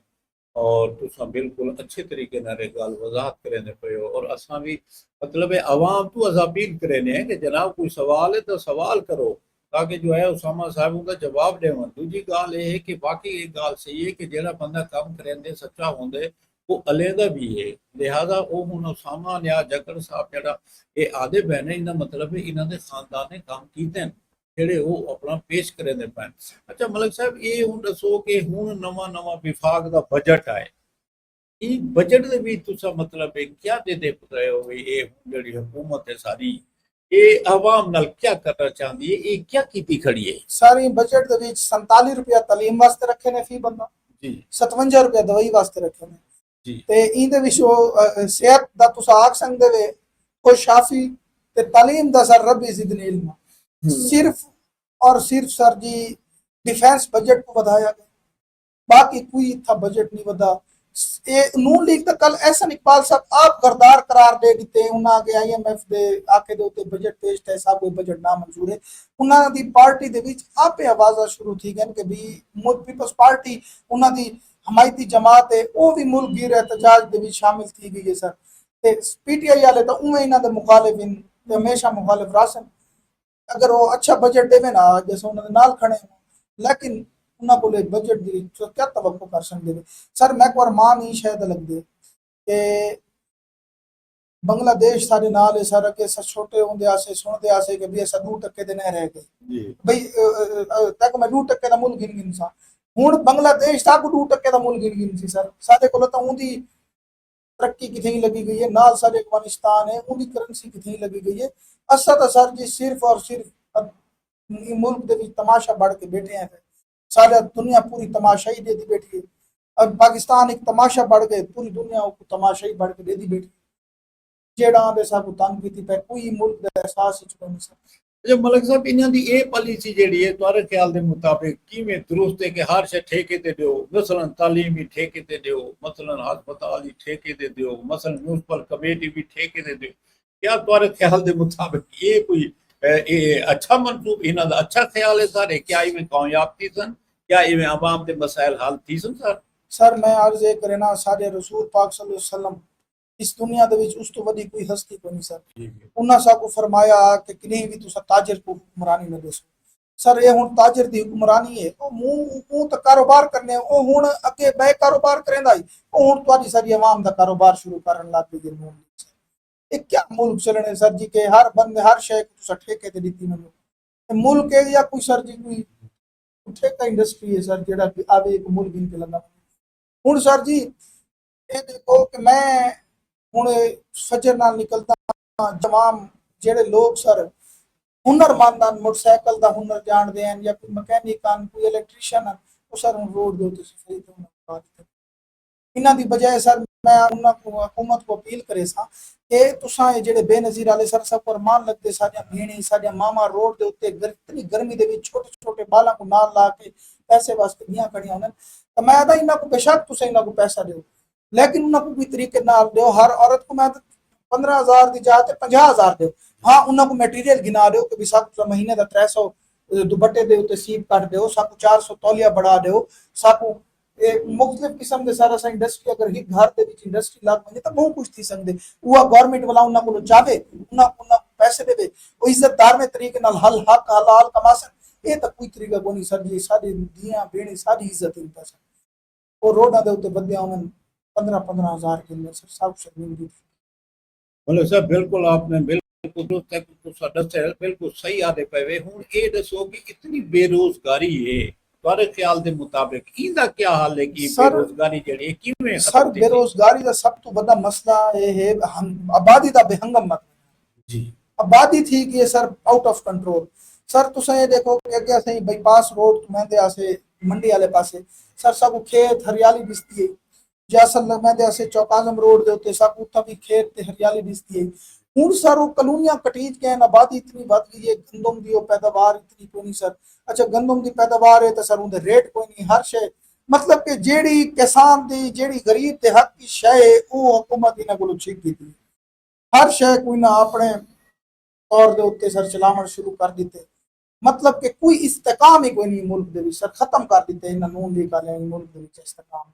[SPEAKER 1] और तुसा बिल्कुल अच्छे तरीके नाल गल वजाहत करेंदे पे हो और असा भी मतलब है आवाम तो अस अपील करें हैं कि जनाब कोई सवाल है तो सवाल करो ताकि जो है उसामा साहब उनका जवाब देवन दूजी गाल ये है कि बाकी एक गाल सही है कि जेड़ा बंदा काम करेंदे सच्चा होंदे वो अलहदा भी है लिहाजा वो हुन उसामा या जकर साहब जड़ा ये आदे बहने इना मतलब है इन्हों के खानदान ने काम कीते ਜਿਹੜੇ ਉਹ ਆਪਣਾ ਪੇਸ਼ ਕਰਦੇ ਪੈਣ ਅੱਛਾ ਮਲਕ ਸਾਹਿਬ ਇਹ ਹੁਣ ਦੱਸੋ ਕਿ ਹੁਣ ਨਵਾਂ ਵਿਭਾਗ ਦਾ ਬਜਟ ਆਏ ਇਹ ਬਜਟ ਦੇ ਵਿੱਚ ਤੁਸੀਂ ਮਤਲਬ ਹੈ ਕੀ ਦੇ ਰਹੇ ਹੋ ਇਹ ਜਿਹੜੀ ਹਕੂਮਤ ਹੈ ਸਾਰੀ ਇਹ ਆਵਾਮ ਨਾਲ ਕੀ ਕਰਨਾ ਚਾਹੁੰਦੀ ਹੈ ਇਹ ਕੀ ਕੀਤੀ ਖੜੀ ਹੈ
[SPEAKER 2] ਸਾਰੀ ਬਜਟ ਦੇ ਵਿੱਚ 47 ਰੁਪਏ ਤਾਲੀਮ ਵਾਸਤੇ ਰੱਖੇ ਨੇ ਫੀ ਬੰਦਾ ਜੀ 57 ਰੁਪਏ ਦਵਾਈ ਵਾਸਤੇ ਰੱਖੇ ਨੇ ਜੀ ਤੇ ਇਹਦੇ ਵਿੱਚ ਉਹ ਸਿਹਤ ਦਾ ਤੁਸੀਂ ਆਖ ਸਕਦੇ ਵੇ ਉਹ ਸ਼ਾਫੀ ਤੇ ਤਾਲੀਮ ਦਾ ਸਰ ਰੱਬੀ ਜ਼ਿਦਨੀ ਇਲਮ सिर्फ और सिर्फ सर जी डिफेंस बजट को बढ़ाया गया बाकी कोई था बजट नहीं बढ़ा नून लीग तो कल एहसन इकबाल साहब आप गरदार करार दे दिते उन्हें आगे IMF दे आके दे उत्ते बजट पेश है साहब कोई बजट ना मंजूर है उन्होंने दी पार्टी दे विच आपे आवाज़ा शुरू थी गई कि भी मुल्क पीपल्स पार्टी उन्होंने दी हमायती जमात है वो भी मुल्क गिर एहतजाज दे विच शामिल थी गई है सर ते PTI वाले तो उवें इन्हां दे मुखालिफ हमेशा मुखालिफ रासन अगर वो अच्छा बजट देवे ना जैसे उन्होंने नाल खड़े हो लेकिन उन्होंने बोले बजट दी तो क्या तवक्को कर सकते सर मैं एक बार मान ही शायद लग दे कि बांग्लादेश सारे नाल है सर के छोटे होंदे आसे सुनदे आसे कि भी ऐसा 2% दे नहीं रह गए भाई तक मैं 2% दा मुल्क गिन सा हुन बांग्लादेश तक 2% दा मुल्क गिन सी सर साडे कोल तो उंदी तरक्की कितनी लगी गई है नाल सारे अफगानिस्तान है उनकी करेंसी कितनी लगी गई है असा तो सर जी सिर्फ और सिर्फ मुल्क दे विच तमाशा बढ़ के बैठे हैं सारी दुनिया पूरी तमाशाई दे दी बैठी है अब पाकिस्तान एक तमाशा बढ़ गए पूरी दुनिया को तमाशाई बढ़ के दे दी बैठी जेड़ा दे सब तंग की पे कोई मुल्क दा एहसास ही नहीं सर
[SPEAKER 1] जो मलिक साहब इन्हां दी ये पॉलिसी जेहड़ी है तुम्हारे ख्याल के मुताबिक किवें दुरुस्त है कि हर शे ठेके ते दियो, मसलन तालीमी ठेके ते दियो, मसलन हस्पताल ही ठेके ते दियो, मसलन म्यूनसिपल कमेटी भी ठेके ते दियो? क्या तुम्हारे ख्याल के मुताबिक ये कोई ये अच्छा मंसूब इन्हां दा अच्छा ख्याल है सर? क्या इवें कामयाब थी सन? क्या इवें आवाम के मसाइल हल थी सन सर?
[SPEAKER 2] सर मैं अर्ज ये करना साडे रसूल पाक सल्लल्लाहु अलैहि वसल्लम इस दुनिया दे विच उस तो वडी कोई हस्ती कोई नहीं सर। उन्हां साकू फरमाया कि किन्हीं भी तुसा ताजर को हुक्मरानी न देसो। सर ये हुण ताजर दी हुक्मरानी है ओ मुंह तो कारोबार करने ओ हुण अगे बे कारोबार करेंदा ही ओ हुण तुहाडी सारी आवाम दा कारोबार शुरू करन लग गई है। ये क्या मुल्क चलने सर जी के हर बंदे हर शय को तुसा ठेके ते दित्ती मैनू मुल्क है या कोई सर जी कोई ठेका इंडस्ट्री है सर जेड़ा आवे एक मुल्क गिन के लगा हुण सर जी ये देखो कि मैं हुण फजर नाल निकलदा तमाम जेड़े लोग सर हुनरमंद हैं मोटरसाइकिल दा हुनर जानते हैं या कोई मकैनिक हैं कोई इलैक्ट्रीशियन हैं वो सर रोड दे उत्ते सफाई करना इन्हां दी बजाय सर मैं उन्हां को हुकूमत को अपील करे सा कि तुसां ये जेड़े बेनज़ीर वाले सर सब पर मान लगते साडियां भेणी साडियां मामा रोड दे उत्ते इतनी गर्मी दे विच छोटे छोटे बालां को नाल ला के पैसे वास्ते दियां खड़ियां होने तो मैं आदा इन्हां को बेशक तुसां इन्हां को पैसा दो लेकिन उन्हां को कोई तरीके नाल दो हर औरत को मैं 15,000 दी जाते 50,000 दो हाँ उन्हां को मटीरियल गिना दो कि सब महीने का 300 दुपट्टे दे उत्ते सीप कट दो सब 400 तौलिया बढ़ा दो सब मुख्तलिफ किस्म के सारा सा इंडस्ट्री अगर ही घर दे विच इंडस्ट्री लग वने तो बहुत कुछ थी सकदे वो गवर्नमेंट वाला उन्हां को चाहे उन्हां पैसे देवे वो इज्जतदार में तरीके नाल हल हक हलाल कमा सन ये तो कोई तरीका कोनी सर जी साडी दियां बेणी सारी इज्जत इन पैसा वो रोडां दे उत्ते बंदे आवन 15,000 के सर सब शर्मिंदगी दी
[SPEAKER 1] मतलब सर बिल्कुल आपने बिल्कुल दुरुस्त है तुसा दस्सिया बिल्कुल सही आदे पवे हुण ये दसो कि इतनी बेरोजगारी है तुम्हारे ख्याल के मुताबिक इनका क्या हाल है कि
[SPEAKER 2] सर
[SPEAKER 1] बेरोजगारी जड़ी किवें
[SPEAKER 2] सर बेरोजगारी का सब तो बड़ा मसला ये है आबादी का बेहंगम मत
[SPEAKER 1] जी
[SPEAKER 2] आबादी थी कि ये sir out of control sir तुसा ये देखो कि अगे असें बाईपास रोड तुमेंदे आसे मंडी वाले पासे सर सब खेत हरियाली दिसती है जैसल मैं से चौकाजम रोड दे उत्ते सब उत्था भी खेत ते हरियाली दिसती है हुण सर वो कॉलोनियां कटीज के आबादी इतनी बढ़ गई है गंदम दी पैदावार इतनी कोई नहीं सर अच्छा गंदम दी पैदावार है तो सर उनके रेट कोई नहीं हर शे मतलब कि जेड़ी किसान दी जेड़ी गरीब ते हक की शय है वो हुकूमत इन्हां कोलों छीन कीती हर शय कोई ना अपने तौर दे उत्ते सर चलावण शुरू कर दिते मतलब कि कोई इस्तेकाम ही कोई नहीं मुल्क दे विच सर खत्म कर दिते इन्हां नून लीग वाले मुल्क दे विच इस्तेकाम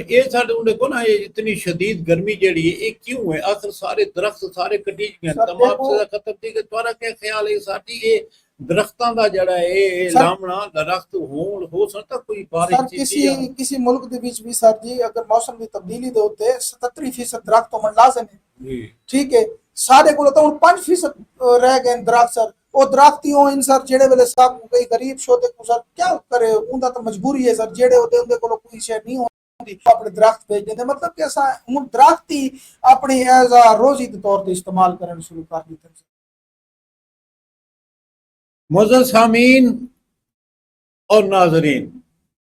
[SPEAKER 1] ये साडे देखो ना ये इतनी शदीद गर्मी जड़ी है ये क्यों है आखिर सारे दरख्त सारे कटी गए तमाम से खत्म थी कि तुम्हारा क्या ख्याल है साडी ये दरख्तां दा जड़ा है लामना दरख्त हो सकता कोई बारिश
[SPEAKER 2] सर किसी मुल्क दे विच भी सर जी अगर मौसम की तब्दीली दे उत्ते 77% दरख्त होना लाजम है ठीक है सारे को तो 5% रह गए दरख्त सर वो दरख्तियों इन सर जेड़े वेले सब कई गरीब शोधे को सर क्या करे उनका तो मजबूरी है सर जेड़े होते उनके को कोई शय नहीं अपने दरख्त बेच देते मतलब कि असा हूं दरख्त ही अपनी एज आ रोजी के तौर पर इस्तेमाल करना शुरू कर दिते
[SPEAKER 1] मुअज़्ज़ज़ सामीन और नाजरीन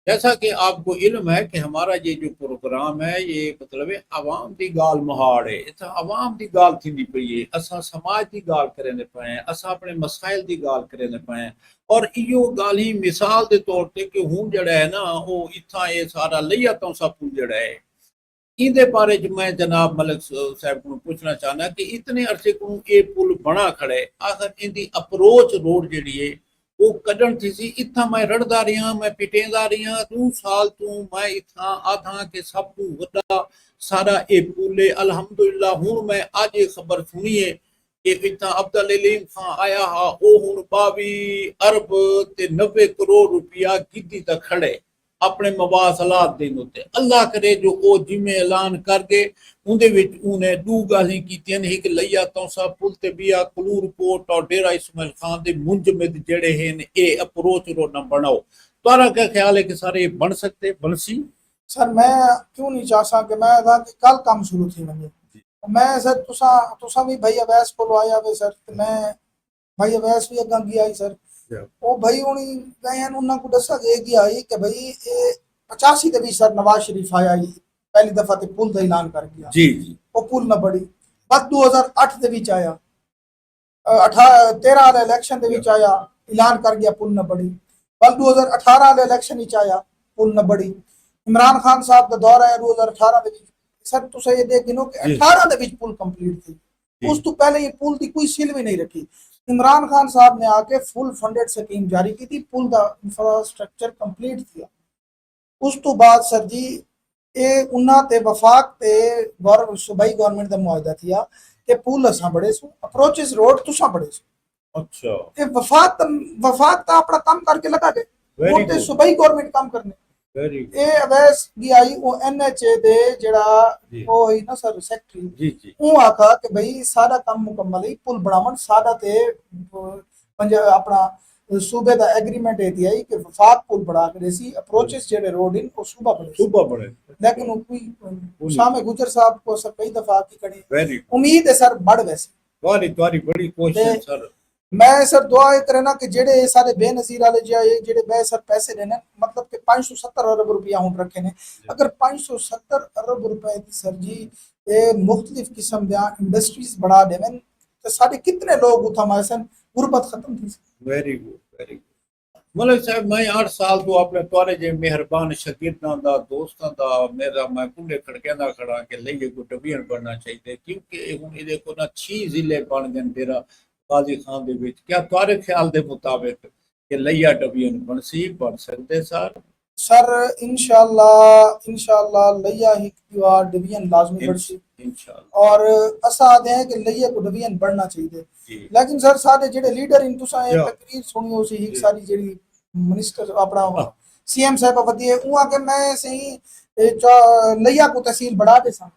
[SPEAKER 1] जैसा कि आपको इल्म है कि हमारा ये जो प्रोग्राम है ये मतलब है आवाम की गाल मुहाड़ है इतना आवाम की गाल थी पई है असा समाज की गाल करें पे असा अपने मसाइल की गाल करें पे और इो गाल ही मिसाल के तौर पर कि हूँ जड़ा है ना वो इतना ये सारा लिया तो सब कुछ जड़ा है इहदे बारे च मैं जनाब मलिक साहब को पूछना चाहना कि इतने अरसे को ये पुल बना खड़े आखिर इनकी अप्रोच रोड जी है वो कढ़न थी सी इतना मैं रड़दा रहा मैं पिटेंदा रहा 2 साल तू मैं इतना आधा के सब तू वड्डा सारा ये पुल अलहमदुलिल्लाह हूँ मैं आज ये खबर सुनी है कि इतना अब्दुल अलीम खां आया हा वो हूँ 22 अरब ते 90 करोड़ रुपया गिद्दी तक खड़े अपने मवासलात देन उत्ते अल्लाह करे जो ओ जिम्मे ऐलान कर गए उनदे विच उन्हें दो गाली कीतियां ने एक लैया तौसा पुल ते बिया कलूर कोट और डेरा इस्माइल खान दे मुंजमद जेड़े हैं ए अप्रोच रोड न बनाओ तुम्हारा क्या ख्याल है कि सारे बन सकते बनसी
[SPEAKER 2] सर मैं क्यों नहीं चाह सा कि मैं था कि कल काम शुरू थी वने मैं सर तुसा भी भैया वैस को आया वे सर मैं भैया वैस भी अगा गया आई सर वो भाई उन्हीं गए उन्होंने को दसा गया कि आई कि भाई ये 85 दे भी सर नवाज शरीफ आया ही पहली दफा ते पुल का ऐलान कर गया
[SPEAKER 1] जी जी
[SPEAKER 2] वो पुल ना बड़ी बस 2008 दे विच आया 13 ਵਾਲੇ ਇਲੈਕਸ਼ਨ ਦੇ ਵਿੱਚ ਆਇਆ, ਐਲਾਨ ਕਰ ਗਿਆ ਪੁੱਲ ਨਾ ਬੜੀ। ਕੱਲ 2018 ਵਾਲੇ ਇਲੈਕਸ਼ਨ ਵਿੱਚ ਆਇਆ, ਪੁੱਲ ਨਾ ਬੜੀ। ਇਮਰਾਨ ਖਾਨ ਸਾਹਿਬ ਦਾ ਦੌਰ ਆਇਆ 2018 ਦੇ ਵਿੱਚ। ਸਰ ਤੁਸੀਂ ਇਹ ਦੇਖ ਗਿਨੋ ਕਿ 18 ਦੇ ਵਿੱਚ ਪੁੱਲ ਕੰਪਲੀਟ थी। ਉਸ ਤੋਂ ਪਹਿਲੇ ਇਹ ਪੁੱਲ ਦੀ ਕੋਈ ਸੀਲ ਵੀ ਨਹੀਂ ਰੱਖੀ। इमरान खान साहब ने आके फुल फंडेड स्कीम जारी की थी, पुल का इंफ्रास्ट्रक्चर कंप्लीट किया। उस तो बाद सर जी ये उन्ना ते वफाक ते सूबाई गवर्नमेंट का मुआहदा थिया कि पुल असा बड़े सो, अप्रोचेस रोड तुसा बड़े सो।
[SPEAKER 1] अच्छा,
[SPEAKER 2] ये वफाक ता अपना काम करके लगा दे, वो ते सूबाई गवर्नमेंट काम करने।
[SPEAKER 1] वेरी
[SPEAKER 2] ये अवैस की आई वो एनएचए दे जेड़ा वो है ना सर सेक्रेटरी
[SPEAKER 1] जी जी
[SPEAKER 2] वो आखा कि भाई सारा काम मुकम्मल है, पुल बनावन सारा ते अपना सूबे दा एग्रीमेंट है थी आई कि वफाक पुल बड़ा के सी अप्रोचेस जेड़े रोड इन वो सूबा बड़े,
[SPEAKER 1] सुबह बड़े।
[SPEAKER 2] लेकिन वो कोई शामे गुजर साहब को सर कई दफा की कड़ी
[SPEAKER 1] वेरी
[SPEAKER 2] उम्मीद है सर बढ़ वैसे।
[SPEAKER 1] तुम्हारी बड़ी कोशिश सर।
[SPEAKER 2] मैं सर दुआ ये करना कि जेड़े सारे बेनजीर वाले जेड़े बे सर पैसे देने मतलब कि 570 अरब रुपया हुन रखे ने, अगर 570 अरब रुपए दी सर जी ये मुख्तलिफ किस्म दियां इंडस्ट्रीज बढ़ा देवन तो साडे कितने लोग उथा मासन गुरबत खत्म थी।
[SPEAKER 1] Very good, very good. Malik साहब मैं 8 साल तो अपने तुआरे जे मेहरबान शागिर्दां दा दोस्तां दा मेरा मैं पूरे खड़के दा खड़ा के लिए को डिवीजन बनना चाहिए, क्योंकि हुन इहदे को ना 6 जिले बन गए तेरा गाजी खान दे विच। क्या तुआरे ख्याल दे मुताबिक कि लिया डिवीजन बनसी बन सकदे सर?
[SPEAKER 2] सर इंशाल्लाह लिया ही डिवीजन लाजमी बढ़सी
[SPEAKER 1] इंशाल्लाह।
[SPEAKER 2] और असा आदे हैं कि लिया को डिवीजन बढ़ना चाहिए। लेकिन सर सारे जेड़े लीडर इन तुसा एक तकरीर सुनी हो सी एक सारी जेड़ी मिनिस्टर अपना सीएम साहब वदिए उ आके मैं सही लिया को तहसील बढ़ा दे सा,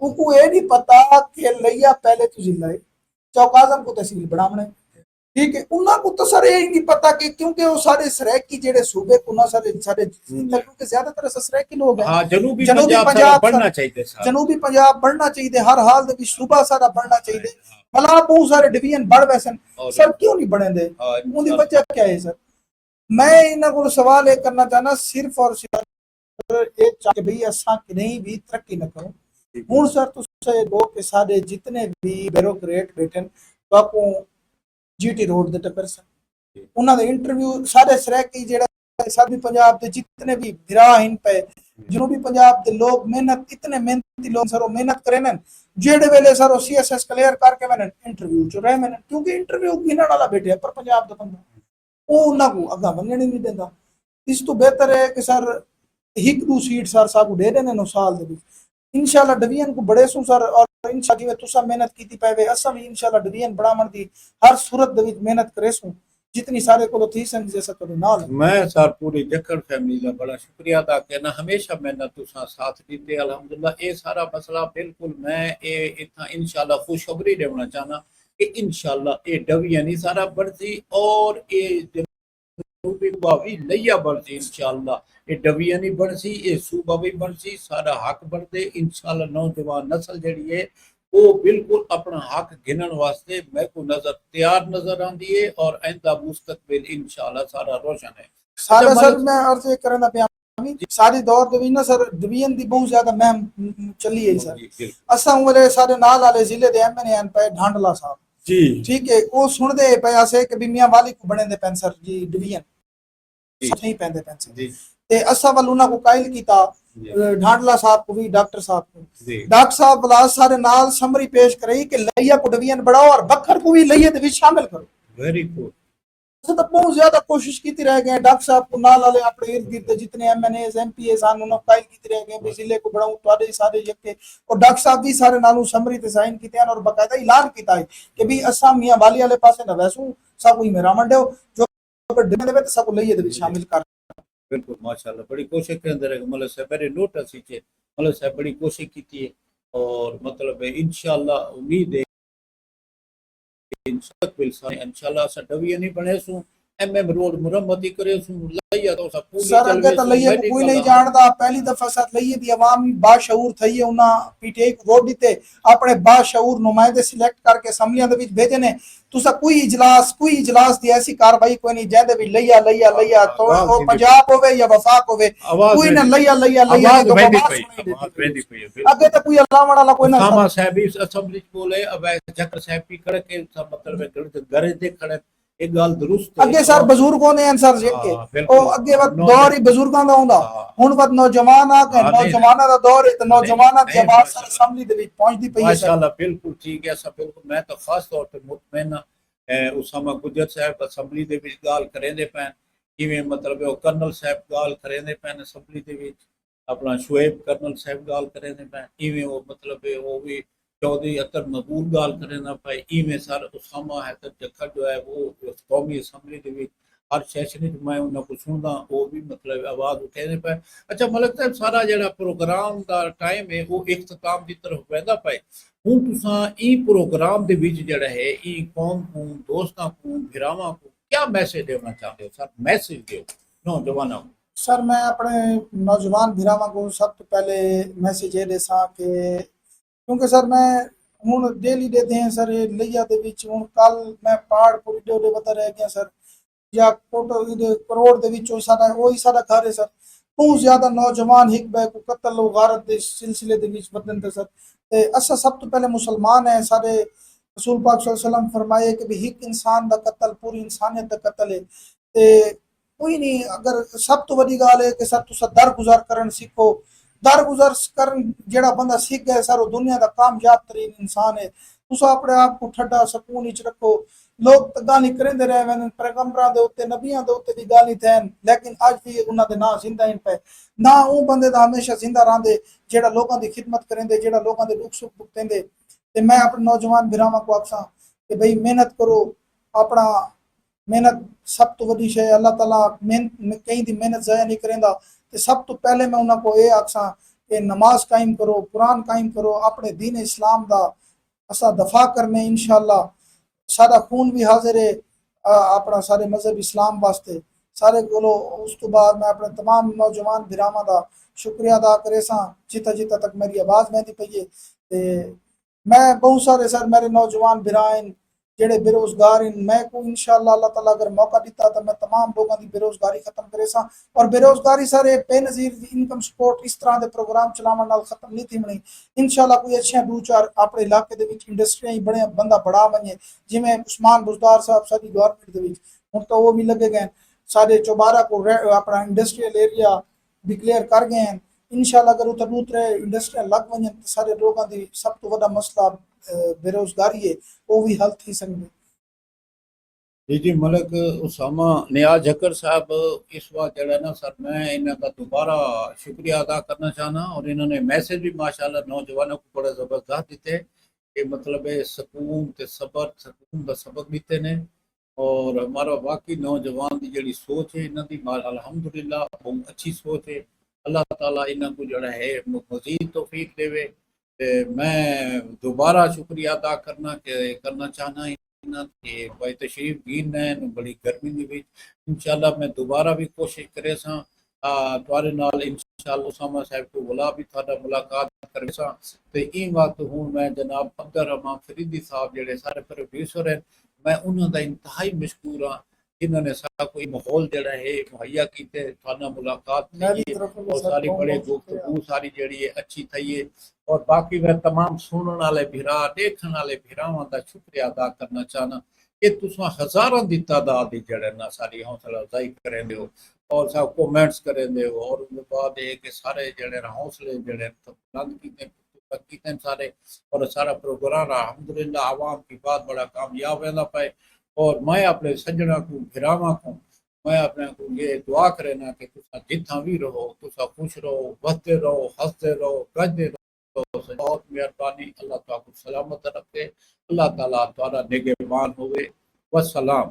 [SPEAKER 2] उनको ये नहीं पता कि लिया पहले तो जिला है, चौकाजम को तहसील बढ़ावना है, ठीक है। उन्ना को तो सर ये नहीं पता कि क्योंकि वो सारे सराइकी जेड़े सूबे को ना सारे क्योंकि ज्यादातर सराइकी लोग हैं।
[SPEAKER 1] हां, जनूबी पंजाब बढ़ना चाहिए सर,
[SPEAKER 2] जनूबी पंजाब बढ़ना चाहिए हर हाल दे विच, सूबा सारा बढ़ना चाहिए। भला बहुत सारे डिवीजन बढ़ वैसन सर क्यों नहीं बने दे, उनकी वजह क्या है सर? मैं इन्हां को सवाल ये करना चाहना सिर्फ और सिर्फ एक चाह के भाई असा कि नहीं भी तरक्की न करो। हुन सर तुसे दो के सारे जितने भी ब्यूरोक्रेट बैठे तो को जीटी रोड दे टक्कर सन उन्हां दे इंटरव्यू सारे सराइकी जेड़ा साडी पंजाब दे जितने भी गिराह इन पे जनूबी पंजाब दे लोग मेहनत इतने मेहनती लोग सर मेहनत करे न जेड़े वेले सर सीएसएस क्लियर करके मैंने इंटरव्यू च रहे मैंने, क्योंकि इंटरव्यू गिनण वाला बैठे पर पंजाब दा बंदा वो उन्हां को अगा बनने नहीं देता। इस तो बेहतर है कि सर एक दो सीट सर साकू दे देने नो साल दे इंशाल्लाह डिवीजन को बड़े सु सर। और इंशाल्लाह जिवें तुसा मेहनत कीती पावे असा भी इंशाल्लाह डिवीजन बढ़ावन दी हर सूरत दे विच मेहनत करे सु जितनी सारे को थी सन जैसा करो नाल।
[SPEAKER 1] मैं सर पूरी जक्कड़ फैमिली का बड़ा शुक्रिया अदा करना, हमेशा मैंने तुसा साथ दीते अल्हम्दुलिल्लाह। ये सारा मसला बिल्कुल मैं ये इतना इंशाल्लाह खुशखबरी देना चाहना कि इंशाल्लाह ये डिवीजन ही सारा बढ़ती और ये सूबा भी लिया बढ़ती इंशाल्लाह, ये डिवीजन ही बढ़सी ये सूबा भी बढ़सी सारा हक बढ़ते इंशाल्लाह। नौजवान नस्ल जड़ी है वो बिल्कुल अपना हक गिनन वास्ते मैं को तैयार नजर आंदी है और आइंदा मुस्तकबिल इंशाल्लाह सारा रोशन है।
[SPEAKER 2] सारा सर मैं अर्ज ये करना पे सारी दौर दे विच ना सर डिवीजन दी बहुत ज्यादा महम चली है सर। असा वाले सारे नाल वाले जिले दे एमएनए एन पे ढांडला साहब जी, ठीक है, वो सुनदे पे आसे कि भी मियां वाली को बने दे पेन सर जी डिवीजन नहीं पैंदे पेंसिल जी ते असा वाल उन्हां को कायल कीता ढांडला साहब को भी डॉक्टर साहब को डॉक्टर साहब बला सारे नाल समरी पेश करई कि लिया को डिवीजन बढ़ाओ और बखर को भी लिया दे विच शामिल करो।
[SPEAKER 1] Very good.
[SPEAKER 2] तो बहुत ज्यादा कोशिश कीती रह गए डॉक्टर साहब को नाल वाले अपने इर्द गिर्द जितने एमएनएस एमपीएस आन उन्होंने कायल कीती रह गए भी जिले को बढ़ाऊं तोड़े सारे यके और डॉक्टर साहब भी सारे नालू समरी ते साइन कीते और बकायदा ऐलान कीता है कि भी असा मियां वाली वाले पासे न वैसू सब कोई मेरा मंडे जो डिवीजन दे सब लिया दे विच शामिल कर।
[SPEAKER 1] बिल्कुल माशाल्लाह बड़ी कोशिश के अंदर मतलब से मेरे नोटिस से मतलब से बड़ी कोशिश की है और मतलब इंशाल्लाह उम्मीद है इंशाल्लाह सा डिवीजन ही बने सु एमएम रोड मुरम्मत ही करे उसमें लइया तो सब पूरी
[SPEAKER 2] सर अगे तो लइए को कोई नहीं जानता पहली दफा सर लइए दी अवाम बाशऊर थई है उना पीटीआई को वोट दिते अपने बाशऊर नुमाइंदे सिलेक्ट करके असम्बलियां दे विच भेजे ने तुसा कोई इजलास दी ऐसी कार्रवाई कोई नहीं जेदे भी लइया तो वो पंजाब होवे या वफाक होवे कोई ना लइया तो अगे तो कोई अल्लाह वाला कोई ना
[SPEAKER 1] सामा साहब इस असेंबली बोले अब जकर साहब की करे के मतलब घर दे खड़े एक गाल दुरुस्त
[SPEAKER 2] अगे सर बुजुर्गों ने आंसर के ओ अगे वक्त दौर ही बुजुर्गों दा हुंदा हुन वक्त नौजवान आ के नौजवाना दा दौर है तो नौजवाना दी आवाज सर असेंबली दे विच पहुंचदी पई है
[SPEAKER 1] माशाल्लाह बिल्कुल ठीक है सब बिल्कुल मैं तो खास तौर पे मुतमैन उसामा गुजर साहब असेंबली दे विच गाल करेंदे पैन किवें मतलब ओ कर्नल साहब गाल करेंदे पैन असेंबली दे विच अपना शुएब कर्नल साहब गाल करेंदे पैन इवें ओ मतलब वो भी चौधरी अतर मकबूल गाल करेना पाए इवें सर उसामा है तो जखर जो है वो कौमी असम्बली के विच हर सैशन मैं उन्होंने को सुनदा वो भी मतलब आवाज़ उठेने पाए। अच्छा मलिक साहब सारा जड़ा प्रोग्राम का टाइम है वो इख्तिताम की तरफ वहदा पाए हूँ तुसा ई प्रोग्राम के विच जड़ा है ई कौम को दोस्तों को भिरावां को क्या मैसेज देना चाहते हो सर मैसेज दो नौजवानों को।
[SPEAKER 2] सर मैं अपने नौजवान भिरावां को सब तो पहले मैसेज ये देसा कि क्योंकि सर मैं हूँ डेली देते हैं सर ये लिया दे विच हूँ कल मैं पहाड़ पूरी डे बता रह गया सर या कोटो करोड़ दे विच साडा वही साडा घर है सर बहुत ज्यादा नौजवान हिक बै को कत्ल व गारत दे सिलसिले दे विच बदन ते सर ते असा सब तो पहले मुसलमान है सारे रसूल पाक सल्लल्लाहु अलैहि वसल्लम फरमाए कि भी हिक इंसान दा कत्ल पूरी इंसानियत दा कत्ल है ते कोई नहीं अगर सब तो बड़ी गाल है कि सर तुसा दरगुजर करन सीखो दरगुजर करन जेड़ा बंदा सीख गया सर वो दुनिया दा कामयाब तरीन इंसान है तुसा अपने आप को ठंडा सुकून विच रखो लोग तो गाली करेंदे रहे वन पैगंबरां दे उत्ते नबियां दे उत्ते दी गाली थैन लेकिन आज भी उन्हां दे नाम जिंदा इन पे ना वो बंदे दा हमेशा जिंदा रहंदे जेड़ा लोकां दी खिदमत करेंदे जेड़ा लोकां दे दुख सुख भुगतेंदे ते मैं अपने नौजवान भिरावां को आखसां कि भाई मेहनत करो अपना मेहनत सब तो वड्डी शे अल्लाह ताला मेहनत कहीं दी मेहनत ज़ाया नहीं करेंदा ते सब तो पहले मैं उन्हां को ये आखसां कि नमाज कायम करो कुरान कायम करो अपने दीन इस्लाम दा असा दफा करने इंशाअल्लाह सारा खून भी हाजिर है अपना सारे मजहब इस्लाम वास्ते सारे कोलो उस तो बाद मैं अपने तमाम नौजवान भिरावां दा शुक्रिया अदा करे सां जिता जिता तक मेरी आवाज़ महदी पई है ते मैं बहुत सारे सर मेरे नौजवान भिराइन जेड़े बेरोजगार इन मैं को इंशाअल्लाह अल्लाह ताला अगर मौका दिता तो मैं तमाम लोगों की बेरोजगारी खत्म करे सा और बेरोजगारी सर बेनजीर इनकम सपोर्ट इस तरह के प्रोग्राम चलावन नाल खत्म नहीं थी बनी इंशाअल्लाह कोई अच्छे दो चार अपने इलाके दे विच इंडस्ट्रियां बड़े बंदा बढ़ा वने जिवें उस्मान बुजदार साहब साडी गवर्नमेंट दे विच हुण तो वो भी लगे गए सारे चौबारा को अपना इंडस्ट्रियल एरिया डिक्लेयर कर गए हैं इंशाअल्लाह अगर उधर दूसरे इंडस्ट्रियां लग वने तो सारे लोगों की सब तो बड़ा मसला बेरोजगारी है वो भी हल थी सकती।
[SPEAKER 1] जी जी मलिक उसामा नियाज जकर साहब इस बार जड़ा ना सर मैं इन्हों का दोबारा शुक्रिया अदा करना चाहना और इन्होंने मैसेज भी माशाल्लाह नौजवानों को बड़े ज़बरदस्त दिते कि मतलब सुकून ते सबर सुकून का सबक दिते ने और हमारा बाकी नौजवान की जी सोच है इन्हों की अल्हम्दुलिल्लाह बहुत अच्छी सोच है अल्लाह ताला इन्हों को जड़ा है मजीद तौफीक देवे। मैं दोबारा शुक्रिया अदा करना चाहना कि भाई तशरीफ गीन है बड़ी गर्मी के इंशाल्लाह मैं दोबारा भी कोशिश करे सा तुआरे नाल इंशाल्लाह उसामा साहब को बुला भी थोड़ा मुलाकात करे सा ते ई वक्त हूँ मैं जनाब अब्दुल रहमान फरीदी साहब जेड़े सारे प्रोड्यूसर हैं मैं उन्होंने इंतहाई मशकूर हाँ इन्होंने सारा कोई माहौल जड़ा है मुहैया किते थाना मुलाकात थी और सारी बड़े गुफ्तगू सारी जड़ी है अच्छी थी है और बाकी मैं तमाम सुनने वाले भिरा देखने वाले भिरावां का शुक्रिया अदा करना चाहना कि तुसा हजारों की तादाद जड़े ना सारी हौसला अफजाई करेंदे हो और सब कमेंट्स करेंदे हो और उसके बाद ये कि सारे जड़े हौसले जड़े बुलंद कीते सारे और सारा प्रोग्राम अल्हम्दुलिल्लाह आवाम की बात बड़ा कामयाब रहना पाए और मैं अपने सज्जना को भिरावां को मैं अपने को ये दुआ करना कि तुसा जिथा भी रहो तुसा खुश रहो बसते रहो हंसते रहो गजते रहो बहुत मेहरबानी अल्लाह ताला को सलामत रखे अल्लाह ताला तुम्हारा निगहबान होवे वसलाम।